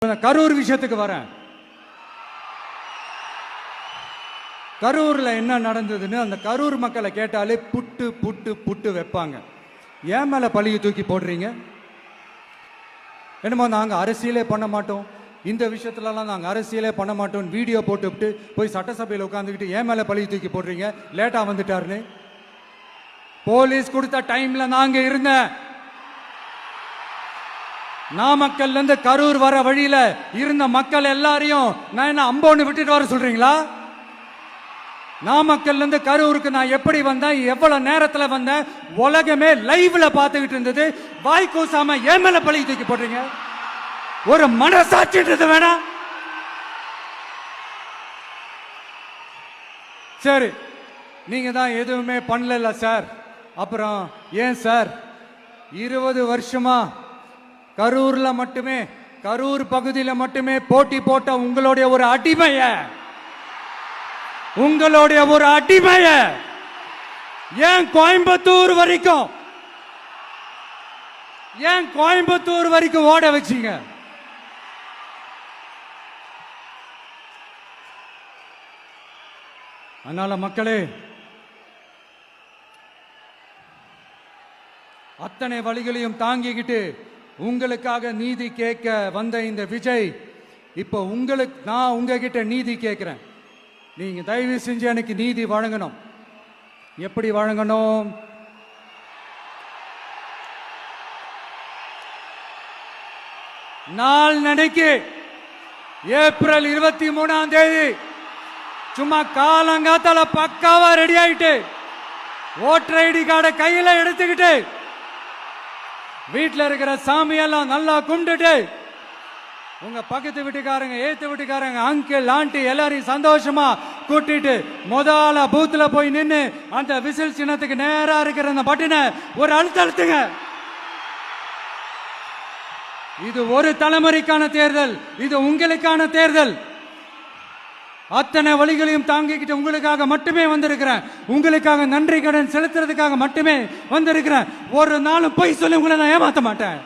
கரூர் விஷயத்துக்கு வரேன். கரூர்ல என்ன நடந்ததுன்னு அந்த கரூர் மக்களை கேட்டாலே புட்டு புட்டு புட்டு வைப்பாங்க. ஏன் மேல பழிய தூக்கி போடுறீங்க? என்னமோ நாங்க அரசியலே பண்ண மாட்டோம், இந்த விஷயத்துலலாம் நாங்க அரசியலே பண்ண மாட்டோம் வீடியோ போட்டுவிட்டு போய் சட்டசபையில் உட்காந்துக்கிட்டு ஏன் மேல பழிய தூக்கி போடுறீங்க? லேட்டா வந்துட்டாருன்னு போலீஸ் கொடுத்த டைம்ல நாங்க இருந்தேன். நாமக்கல்ல இருந்து கரூர் வர வழியில இருந்த மக்கள் எல்லாரையும் நான் என்ன அம்போன்னு விட்டுட்டு வர சொல்றீங்களா? நாமக்கல்ல இருந்து கரூருக்கு நான் எப்படி வந்தேன், எவ்வளவு நேரத்துல வந்தேன், உலகமே லைவ்ல பார்த்துக்கிட்டு இருந்தது. வாய் கூசாம ஏன் மேல பழி தூக்கி போடுறீங்க? ஒரு மனசாட்சின்றது வேணா? சரி, நீங்க தான் எதுவுமே பண்ணல சார். அப்புறம் ஏன் சார் 20 வருஷமா கரூர்ல மட்டுமே, கரூர் பகுதியில் மட்டுமே போட்டி போட்ட உங்களுடைய ஒரு அடிமைய ஏன் கோயம்புத்தூர் வரைக்கும் ஓட வச்சீங்க? அதனால மக்களே, அத்தனை வழிகளையும் தாங்கிக்கிட்டு உங்களுக்காக நீதி கேட்க வந்த இந்த விஜய், இப்போ நான் உங்ககிட்ட நீதி கேட்கிறேன். நீங்க தயவு செஞ்சு எனக்கு நீதி வழங்கணும். எப்படி வழங்கணும்? நாள் நடைக்கு ஏப்ரல் 23ஆம் தேதி சும்மா காலங்காத்தால பக்காவா ரெடி ஆயிட்டு ஓட்டர் ஐடி கார்டை கையில எடுத்துக்கிட்டு வீட்டில் இருக்கிற சாமியெல்லாம் நல்லா கும்பிட்டுட்டு உங்க பக்கத்து வீட்டுக்காரங்க, ஏத்து வீட்டுக்காரங்க, அங்கிள் ஆண்டி எல்லாரையும் சந்தோஷமா கூட்டிட்டு முதல்ல பூத்துல போய் நின்று அந்த விசில் சின்னத்துக்கு நேரா இருக்கிற அந்த பட்டனை ஒரு அழுத்துங்க. இது ஒரு தலைமுறைக்கான தேர்தல், இது உங்களுக்கான தேர்தல். அத்தனை வழிகளையும் தாங்கிக்கிட்டு உங்களுக்காக மட்டுமே வந்திருக்கிறேன். உங்களுக்காக நன்றி கடன் செலுத்துறதுக்காக மட்டுமே வந்திருக்கிறேன். ஒரு நாளும் பொய் சொல்லி உங்களை நான் ஏமாத்த மாட்டேன்.